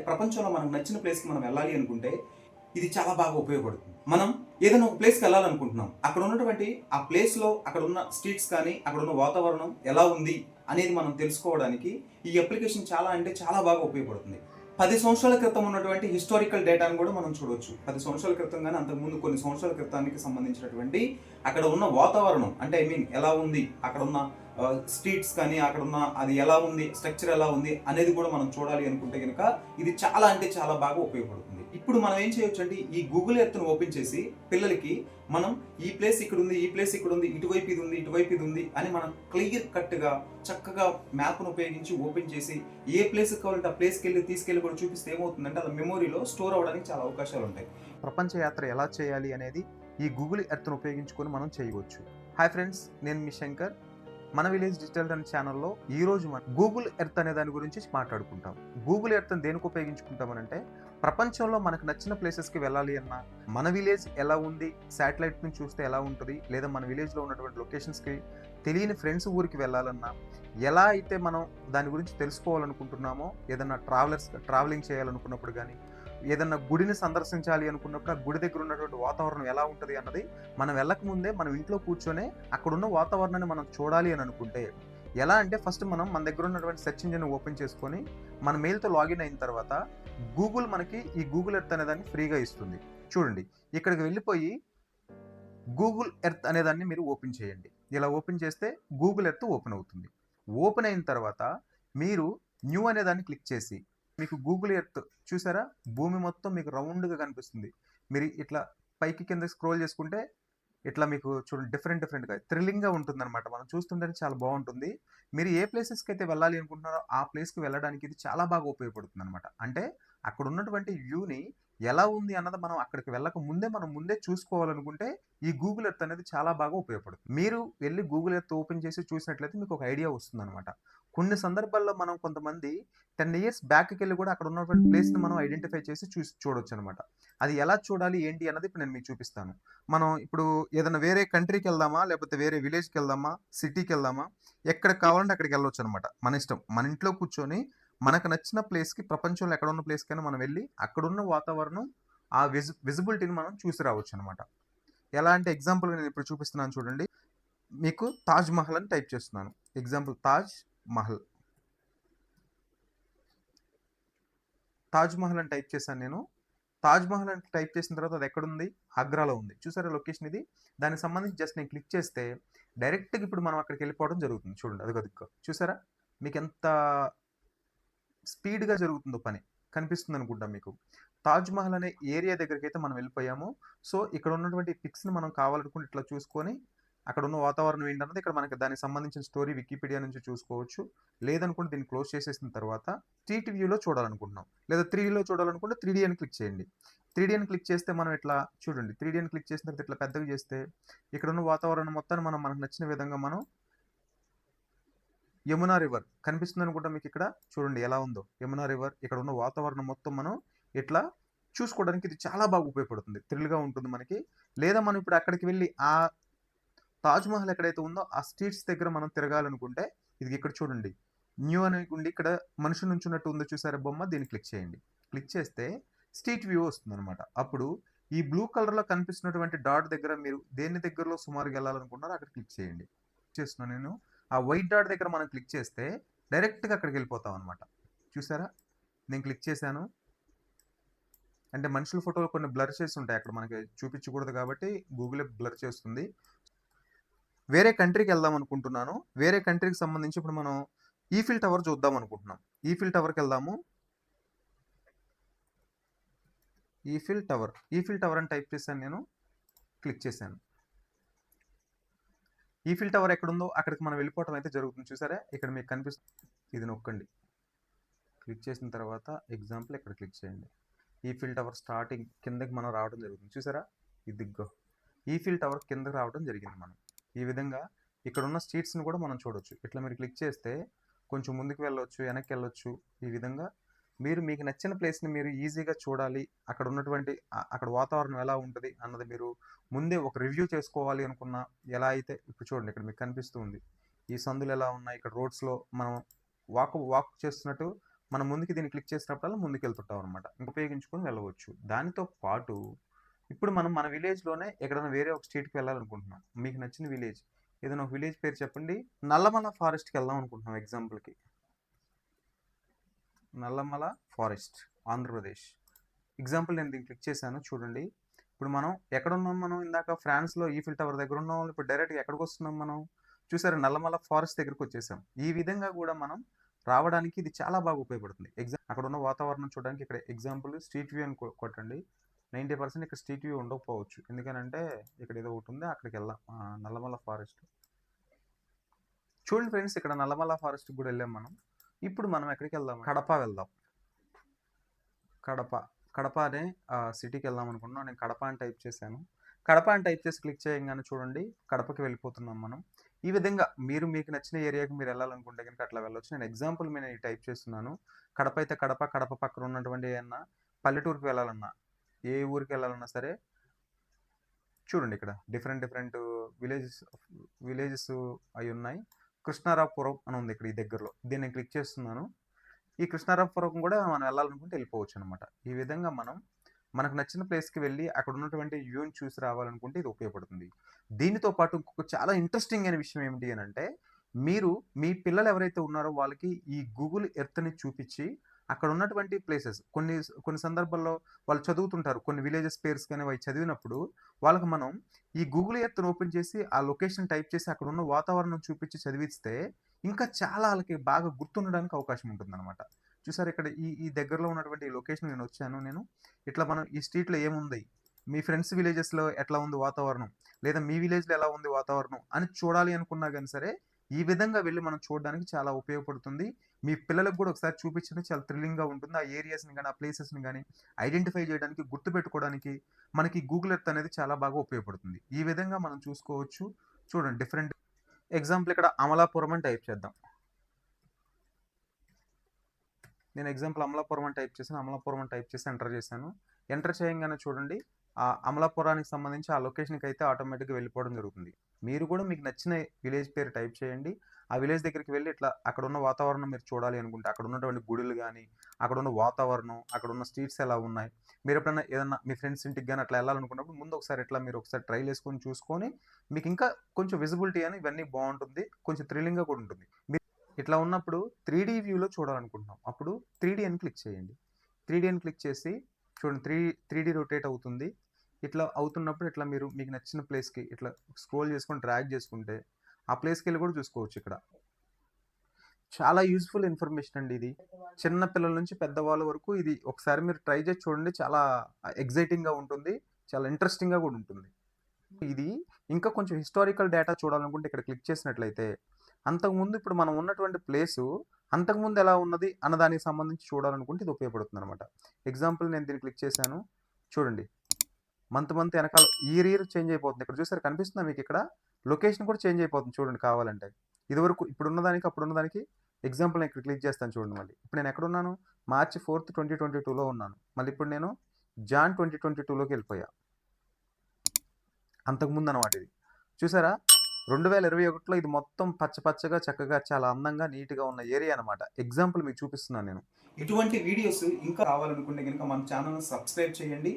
ప్రపంచంలో మనకు నచ్చిన ప్లేస్కి మనం వెళ్ళాలి అనుకుంటే ఇది చాలా బాగా ఉపయోగపడుతుంది. మనం ఏదైనా ఒక ప్లేస్కి వెళ్ళాలనుకుంటున్నాం, అక్కడ ఉన్నటువంటి ఆ ప్లేస్లో అక్కడ ఉన్న స్ట్రీట్స్ కానీ అక్కడ ఉన్న వాతావరణం ఎలా ఉంది అనేది మనం తెలుసుకోవడానికి ఈ అప్లికేషన్ చాలా అంటే చాలా బాగా ఉపయోగపడుతుంది. 10 సంవత్సరాల క్రితం ఉన్నటువంటి హిస్టారికల్ డేటాను కూడా మనం చూడొచ్చు. 10 సంవత్సరాల క్రితం కానీ అంతకుముందు కొన్ని సంవత్సరాల క్రితానికి సంబంధించినటువంటి అక్కడ ఉన్న వాతావరణం అంటే ఎలా ఉంది, అక్కడ ఉన్న స్ట్రీట్స్ కానీ అక్కడ ఉన్న అది ఎలా ఉంది, స్ట్రక్చర్ ఎలా ఉంది అనేది కూడా మనం చూడాలి అనుకుంటే కనుక ఇది చాలా అంటే చాలా బాగా ఉపయోగపడుతుంది. ఇప్పుడు మనం ఏం చేయొచ్చు అంటే ఈ గూగుల్ ఎర్త్ను ఓపెన్ చేసి పిల్లలకి మనం ఈ ప్లేస్ ఇక్కడ ఉంది, ఈ ప్లేస్ ఇక్కడ ఉంది, ఇటువైపు ఇది ఉంది, ఇటువైపు ఇది ఉంది అని మనం క్లియర్ కట్గా చక్కగా మ్యాప్ను ఉపయోగించి ఓపెన్ చేసి ఏ ప్లేస్కి కావాలంటే ఆ ప్లేస్కి తీసుకెళ్ళి కూడా చూపిస్తే ఏమవుతుందంటే అది మెమొరీలో స్టోర్ అవ్వడానికి చాలా అవకాశాలు ఉంటాయి. ప్రపంచ యాత్ర ఎలా చేయాలి అనేది ఈ గూగుల్ ఎర్త్ను ఉపయోగించుకొని మనం చేయవచ్చు. హాయ్ ఫ్రెండ్స్, నేను మీ శంకర్. మన విలేజ్ డిజిటల్ అనే ఛానల్లో ఈరోజు మనం గూగుల్ ఎర్త్ అనే దాని గురించి మాట్లాడుకుంటాం. గూగుల్ ఎర్త్ దేనికి ఉపయోగించుకుంటామనంటే ప్రపంచంలో మనకు నచ్చిన ప్లేసెస్కి వెళ్ళాలి అన్నా, మన విలేజ్ ఎలా ఉంది, శాటిలైట్ నుంచి చూస్తే ఎలా ఉంటుంది, లేదా మన విలేజ్లో ఉన్నటువంటి లొకేషన్స్కి తెలియని ఫ్రెండ్స్ ఊరికి వెళ్ళాలన్నా, ఎలా అయితే మనం దాని గురించి తెలుసుకోవాలనుకుంటున్నామో, ఏదన్నా ట్రావెలింగ్ చేయాలనుకున్నప్పుడు కానీ, ఏదన్నా గుడిని సందర్శించాలి అనుకున్నప్పుడు ఆ గుడి దగ్గర ఉన్నటువంటి వాతావరణం ఎలా ఉంటుంది అన్నది మనం వెళ్ళకముందే మనం ఇంట్లో కూర్చొనే అక్కడున్న వాతావరణాన్ని మనం చూడాలి అని అనుకుంటే ఎలా అంటే ఫస్ట్ మనం మన దగ్గర ఉన్నటువంటి సెర్చ్ ఇంజిన్ ఓపెన్ చేసుకొని మన మెయిల్తో లాగిన్ అయిన తర్వాత గూగుల్ మనకి ఈ గూగుల్ ఎర్త్ అనేదాన్ని ఫ్రీగా ఇస్తుంది. చూడండి, ఇక్కడికి వెళ్ళిపోయి గూగుల్ ఎర్త్ అనేదాన్ని మీరు ఓపెన్ చేయండి. ఇలా ఓపెన్ చేస్తే గూగుల్ ఎర్త్ ఓపెన్ అవుతుంది. ఓపెన్ అయిన తర్వాత మీరు న్యూ అనేదాన్ని క్లిక్ చేసి మీకు గూగుల్ ఎర్త్ చూసారా, భూమి మొత్తం మీకు రౌండ్గా కనిపిస్తుంది. మీరు ఇట్లా పైకి కింద స్క్రోల్ చేసుకుంటే ఇట్లా మీకు చూడండి డిఫరెంట్గా థ్రిల్లింగ్గా ఉంటుందన్నమాట. మనం చూస్తుంటేనే చాలా బాగుంటుంది. మీరు ఏ ప్లేసెస్కి అయితే వెళ్ళాలి అనుకుంటున్నారో ఆ ప్లేస్కి వెళ్ళడానికి ఇది చాలా బాగా ఉపయోగపడుతుంది అనమాట. అంటే అక్కడ ఉన్నటువంటి వ్యూని ఎలా ఉంది అన్నది మనం అక్కడికి వెళ్ళక ముందే మనం ముందే చూసుకోవాలనుకుంటే ఈ గూగుల్ ఎర్త్ అనేది చాలా బాగా ఉపయోగపడుతుంది. మీరు వెళ్ళి గూగుల్ ఎర్త్ ఓపెన్ చేసి చూసినట్లయితే మీకు ఒక ఐడియా వస్తుంది అనమాట. కొన్ని సందర్భాల్లో మనం కొంతమంది 10 ఇయర్స్ బ్యాక్కి వెళ్ళి కూడా అక్కడ ఉన్నటువంటి ప్లేస్ని మనం ఐడెంటిఫై చేసి చూడొచ్చు అనమాట. అది ఎలా చూడాలి ఏంటి అన్నది ఇప్పుడు నేను మీకు చూపిస్తాను. మనం ఇప్పుడు ఏదైనా వేరే కంట్రీకి వెళ్దామా, లేకపోతే వేరే విలేజ్కి వెళ్దామా, సిటీకి వెళ్దామా, ఎక్కడికి కావాలంటే అక్కడికి వెళ్ళొచ్చు అనమాట. మన ఇష్టం. మన ఇంట్లో కూర్చొని మనకు నచ్చిన ప్లేస్కి, ప్రపంచంలో ఎక్కడ ఉన్న ప్లేస్కైనా మనం వెళ్ళి అక్కడున్న వాతావరణం ఆ విజిబిలిటీని మనం చూసి రావచ్చు అనమాట. ఎలా అంటే ఎగ్జాంపుల్ నేను ఇప్పుడు చూపిస్తున్నాను చూడండి. మీకు తాజ్ మహల్ అని టైప్ చేస్తున్నాను. ఎగ్జాంపుల్ తాజ్ మహల్ అని టైప్ చేశాను నేను. తాజ్ మహల్ అని టైప్ చేసిన తర్వాత అది ఎక్కడుంది? ఆగ్రాలో ఉంది. చూసారా లొకేషన్ ఇది? దానికి సంబంధించి జస్ట్ నేను క్లిక్ చేస్తే డైరెక్ట్గా ఇప్పుడు మనం అక్కడికి వెళ్ళిపోవడం జరుగుతుంది. చూడండి, అదిగో చూసారా, మీకు ఎంత స్పీడ్గా జరుగుతుందో పని కనిపిస్తుంది అనుకుంటాం మీకు. తాజ్ మహల్ అనే ఏరియా దగ్గరికి అయితే మనం వెళ్ళిపోయాము. సో ఇక్కడ ఉన్నటువంటి పిక్స్ని మనం కావాలనుకుంటే ఇట్లా చూసుకొని అక్కడ ఉన్న వాతావరణం ఏంటన్నది ఇక్కడ మనకి దానికి సంబంధించిన స్టోరీ వికీపీడియా నుంచి చూసుకోవచ్చు. లేదనుకుంటే దీన్ని క్లోజ్ చేసేసిన తర్వాత స్ట్రీట్ వ్యూలో చూడాలనుకుంటున్నాం, లేదా 3Dలో చూడాలనుకుంటే 3D అని క్లిక్ చేయండి. 3D అని క్లిక్ చేస్తే మనం ఇట్లా చూడండి, 3D అని క్లిక్ చేసిన తర్వాత ఇట్లా పెద్దగా చేస్తే ఇక్కడ ఉన్న వాతావరణం మొత్తాన్ని మనం మనకు నచ్చిన విధంగా మనం యమునా రివర్ కనిపిస్తుంది అనుకుంటా మీకు ఇక్కడ. చూడండి ఎలా ఉందో యమునా రివర్, ఇక్కడ ఉన్న వాతావరణం మొత్తం మనం ఇట్లా చూసుకోవడానికి ఇది చాలా బాగా ఉపయోగపడుతుంది. థ్రిల్గా ఉంటుంది మనకి. లేదా మనం ఇప్పుడు అక్కడికి వెళ్ళి ఆ తాజ్ మహల్ ఎక్కడైతే ఉందో ఆ స్ట్రీట్స్ దగ్గర మనం తిరగాలనుకుంటే ఇది ఇక్కడ చూడండి, న్యూ అని ఉండి ఇక్కడ మనుషుల నుంచి ఉన్నట్టు ఉందో చూసారా బొమ్మ, దీన్ని క్లిక్ చేయండి. క్లిక్ చేస్తే స్ట్రీట్ వ్యూ వస్తుంది అనమాట. అప్పుడు ఈ బ్లూ కలర్లో కనిపిస్తున్నటువంటి డాట్ దగ్గర మీరు దేని దగ్గరలో సుమారుగా వెళ్ళాలనుకుంటున్నారో అక్కడ క్లిక్ చేయండి. చేస్తున్నాను నేను. ఆ వైట్ డాట్ దగ్గర మనం క్లిక్ చేస్తే డైరెక్ట్గా అక్కడికి వెళ్ళిపోతాం అనమాట. చూసారా, నేను క్లిక్ చేశాను. అంటే మనుషుల ఫోటోలు కొన్ని బ్లర్ చేసి ఉంటాయి, అక్కడ మనకి చూపించకూడదు కాబట్టి గూగుల్ బ్లర్ చేస్తుంది. వేరే కంట్రీకి వెళ్దాం అనుకుంటున్నాను. వేరే కంట్రీకి సంబంధించి ఇప్పుడు మనం ఈఫిల్ టవర్ చూద్దాం అనుకుంటున్నాం. ఈఫిల్ టవర్కి వెళ్దాము. ఈఫిల్ టవర్ అని టైప్ చేశాను నేను. క్లిక్ చేశాను. ఈఫిల్ టవర్ ఎక్కడుందో అక్కడికి మనం వెళ్ళిపోవటం అయితే జరుగుతుంది. చూసారా, ఇక్కడ మీకు కనిపిస్తుంది. ఇది నొక్కండి. క్లిక్ చేసిన తర్వాత ఎగ్జాంపుల్ ఇక్కడ క్లిక్ చేయండి. ఈఫిల్ టవర్ స్టార్టింగ్ కిందకి మనం రావడం జరుగుతుంది. చూసారా, ఇదిగో ఈఫిల్ టవర్ కిందకి రావడం జరిగింది. మనం ఈ విధంగా ఇక్కడ ఉన్న స్ట్రీట్స్ని కూడా మనం చూడొచ్చు. ఇట్లా మీరు క్లిక్ చేస్తే కొంచెం ముందుకు వెళ్ళొచ్చు, వెనక్కి వెళ్ళొచ్చు. ఈ విధంగా మీకు నచ్చిన ప్లేస్ని మీరు ఈజీగా చూడాలి, అక్కడ ఉన్నటువంటి అక్కడ వాతావరణం ఎలా ఉంటుంది అన్నది మీరు ముందే ఒక రివ్యూ చేసుకోవాలి అనుకున్న ఎలా అయితే ఇప్పుడు చూడండి, ఇక్కడ మీకు కనిపిస్తూ ఉంది ఈ సందులు ఎలా ఉన్నాయి. ఇక్కడ రోడ్స్లో మనం వాక్ చేస్తున్నట్టు మనం ముందుకి దీన్ని క్లిక్ చేసినప్పుడల్లా ముందుకెళ్తుంటాం అనమాట. ఉపయోగించుకొని వెళ్ళవచ్చు. దానితో పాటు ఇప్పుడు మనం మన విలేజ్‌లోనే ఎక్కడైనా వేరే ఒక స్టేట్‌కి వెళ్ళాలనుకుంటున్నాం. మీకు నచ్చిన విలేజ్. ఏదైనా ఒక విలేజ్ పేరు చెప్పండి. నల్లమల ఫారెస్ట్‌కి వెళ్దాం అనుకుంటున్నాం ఎగ్జాంపుల్‌కి. నల్లమల ఫారెస్ట్, ఆంధ్రప్రదేశ్. ఎగ్జాంపుల్ నేను దీన్ని క్లిక్ చేశాను చూడండి. ఇప్పుడు మనం ఎక్కడున్నాం మనం ఇందాక ఫ్రాన్స్‌లో ఈఫిల్ టవర్ దగ్గర ఉన్నాం. ఇప్పుడు డైరెక్ట్‌గా ఎక్కడికొస్తున్నాం మనం? చూసారా నల్లమల ఫారెస్ట్ దగ్గరికొచ్చేసాం. ఈ విధంగా గూడా మనం రావడానికి ఇది చాలా బాగా ఉపయోగపడుతుంది. అక్కడున్న వాతావరణం చూడడానికి ఇక్కడ ఎగ్జాంపుల్ స్ట్రీట్ వ్యూ అని కొట్టండి. 90% ఇక్కడ స్ట్రీట్ వ్యూ ఉండకపోవచ్చు. ఎందుకనంటే ఇక్కడ ఏదో ఒకటుంది అక్కడికెళ్దాం. నల్లమల ఫారెస్ట్. చూడండి ఫ్రెండ్స్ ఇక్కడ నల్లమల ఫారెస్ట్‌కి గూడా ఎళ్ళాం మనం. ఇప్పుడు మనం ఎక్కడికెళ్దాం? కడప వెళ్దాం. కడప. కడప అనే సిటీకి వెళ్దాం అనుకుంటున్నాం. నేను కడప అని టైప్ చేశాను. కడప అని టైప్ చేసి క్లిక్ చేయంగానే చూడండి కడపకి వెళ్ళిపోతున్నాం మనం. ఈ విధంగా మీకు నచ్చిన ఏరియాకి మీరు వెళ్ళాలనుకుంటే గనుక అట్లా వెళ్ళొచ్చు. నేను ఎగ్జాంపుల్ మీద టైప్ చేస్తున్నాను. కడప అయితే కడప, కడప పక్కన ఉన్నటువంటి ఏమన్నా పల్లెటూరుకి వెళ్ళాలన్నా, ఏ ఊరికి వెళ్ళాలన్నా సరే చూడండి ఇక్కడ డిఫరెంట్ విలేజెస్ అయి ఉన్నాయి. కృష్ణారావుపురం అని ఉంది ఇక్కడ ఈ దగ్గరలో. దీన్ని నేను క్లిక్ చేస్తున్నాను. ఈ కృష్ణారావుపురం కూడా మనం వెళ్ళాలనుకుంటే వెళ్ళిపోవచ్చు అనమాట. ఈ విధంగా మనకు నచ్చిన ప్లేస్‌కి వెళ్ళి అక్కడ ఉన్నటువంటి వ్యూని చూసి రావాలనుకుంటే ఇది ఉపయోగపడుతుంది. దీనితో పాటు ఇంకొక చాలా ఇంట్రెస్టింగ్ అయిన విషయం ఏమిటి అనంటే, మీరు మీ పిల్లలు ఎవరైతే ఉన్నారో వాళ్ళకి ఈ గూగుల్ ఎర్త్‌ని చూపిచ్చి అక్కడ ఉన్నటువంటి ప్లేసెస్ కొన్ని సందర్భాల్లో వాళ్ళు చదువుతుంటారు. కొన్ని విలేజెస్ పేర్స్ గాని అవి చదివినప్పుడు వాళ్ళకి మనం ఈ గూగుల్ ఎర్త్‌ని ఓపెన్ చేసి ఆ లొకేషన్ టైప్ చేసి అక్కడ ఉన్న వాతావరణం చూపించి చదివిస్తే ఇంకా చాలా ఆళ్ళకి బాగా గుర్తుండడానికి అవకాశం ఉంటుందన్నమాట. చూసారా ఇక్కడ ఈ దగ్గరలో ఉన్నటువంటి లొకేషన్ నేను ఇట్లా మనం ఈ స్ట్రీట్‌లో ఏముంది? మీ ఫ్రెండ్స్ విలేజెస్‌లో ఎట్లా ఉంది వాతావరణం? లేదా మీ విలేజ్‌లో ఎలా ఉంది వాతావరణం? అని చూడాలి అనుకున్నా గాని సరే, ఈ విధంగా వెళ్లి మనం చూడడానికి చాలా ఉపయోగపడుతుంది. మీ పిల్లలకు గూడా ఒకసారి చూపించండి చాలా థ్రిల్లింగ్‌గా ఉంటుంది. ఆ ఏరియాస్‌ని గాని, ఆ ప్లేసెస్‌ని గాని ఐడెంటిఫై చేయడానికి, గుర్తుపెట్టుకోవడానికి మనకి గూగుల్ ఎర్త్ అనేది చాలా బాగా ఉపయోగపడుతుంది. ఈ విధంగా మనం చూసుకోవచ్చు. చూడండి డిఫరెంట్ ఎగ్జాంపుల్ ఇక్కడ అమలాపురం అని టైప్ చేద్దాం. నేను ఎగ్జాంపుల్ అమలాపురం అని టైప్ చేశాను. అమలాపురం అని టైప్ చేసి ఎంటర్ చేశాను. ఎంటర్ చేయంగానే చూడండి అమలాపురానికి సంబంధించి ఆ లొకేషన్‌కి అయితే ఆటోమేటిక్‌గా వెళ్ళిపోవడం జరుగుతుంది. మీరు కూడా మీకు నచ్చిన విలేజ్ పేరు టైప్ చేయండి. ఆ విలేజ్ దగ్గరికి వెళ్లి ఇట్లా అక్కడ ఉన్న వాతావరణం మీరు చూడాలి అనుకుంటే అక్కడ ఉన్నటువంటి గుడులు గాని, అక్కడ ఉన్న వాతావరణం, అక్కడ ఉన్న స్ట్రీట్స్ ఎలా ఉన్నాయి? మీరు ఎప్పుడైనా ఏదన్నా మీ ఫ్రెండ్స్ ఇంటికి గాని అట్లా వెళ్ళాలనుకున్నప్పుడు ముందు ఒకసారి ఇట్లా మీరు ఒకసారి ట్రైల్ చేసుకొని చూసుకొని మీకు ఇంకా కొంచెం విజిబిలిటీ అని ఇవన్నీ బావుంటుంది. కొంచెం థ్రిల్లింగ్‌గా కూడా ఉంటుంది. ఇట్లా ఉన్నప్పుడు 3D వ్యూలో చూడాలనుకుంటున్నాం. అప్పుడు 3D అని క్లిక్ చేయండి. 3D అని క్లిక్ చేసి చూడండి 3D రొటేట్ అవుతుంది. ఇట్లా అవుతున్నప్పుడు ఇట్లా మీకు నచ్చిన ప్లేస్‌కి ఇట్లా స్క్రోల్ చేసుకొని డ్రాగ్ చేసుకుంటే ఆ ప్లేస్‌కెళ్ళి కూడా చూసుకోవచ్చు ఇక్కడ. చాలా యూజ్‌ఫుల్ ఇన్ఫర్మేషన్ అండి ఇది. చిన్న పిల్లల నుంచి పెద్దవాళ్ళ వరకు ఇది ఒకసారి మీరు ట్రై చేసి చూడండి. చాలా ఎక్సైటింగ్‌గా ఉంటుంది. చాలా ఇంట్రెస్టింగ్‌గా కూడా ఉంటుంది. ఇది ఇంకా కొంచెం హిస్టారికల్ డేటా చూడాలనుకుంటే ఇక్కడ క్లిక్ చేసినట్లయితే అంతకుముందు ఇప్పుడు మనం ఉన్నటువంటి ప్లేసు అంతకుముందు ఎలా ఉన్నది అన్న దానికి సంబంధించి చూడాలనుకుంటే ఇది ఉపయోగపడుతుందనమాట. ఎగ్జాంపుల్ నేను దీన్ని క్లిక్ చేశాను. చూడండి. మంత్ ఎనకాల ఇయర్ చేంజ్ అయిపోతుంది. ఇక్కడ చూసారా కనిపిస్తుందా మీకిక్కడ? లొకేషన్ కూడా చేంజ్ అయిపోతుంది చూడండి కావాలంటే. ఇదివరకు ఇప్పుడున్న దానికి, అప్పుడున్న దానికి ఎగ్జాంపుల్ నేను ఇక్కడ క్లిక్ చేస్తాను చూడండి మళ్ళీ. ఇప్పుడు నేను ఎక్కడున్నాను? మార్చ్ 4, 2022లో ఉన్నాను. మళ్ళీ ఇప్పుడు నేను జాన్ 2022లోకి వెళ్ళిపోయా. అంతకుముందు అనమాట ఇది. చూసారా? 2021లో ఇది మొత్తం పచ్చగా చక్కగా చాలా అందంగా నీట్‌గా ఉన్న ఏరియా అనమాట. ఎగ్జాంపుల్ మీకు చూపిస్తున్నాను నేను. ఇటువంటి వీడియోస్ ఇంకా రావాలనుకుంటే గనుక మన ఛానెల్‌ని సబ్స్క్రైబ్ చేయండి.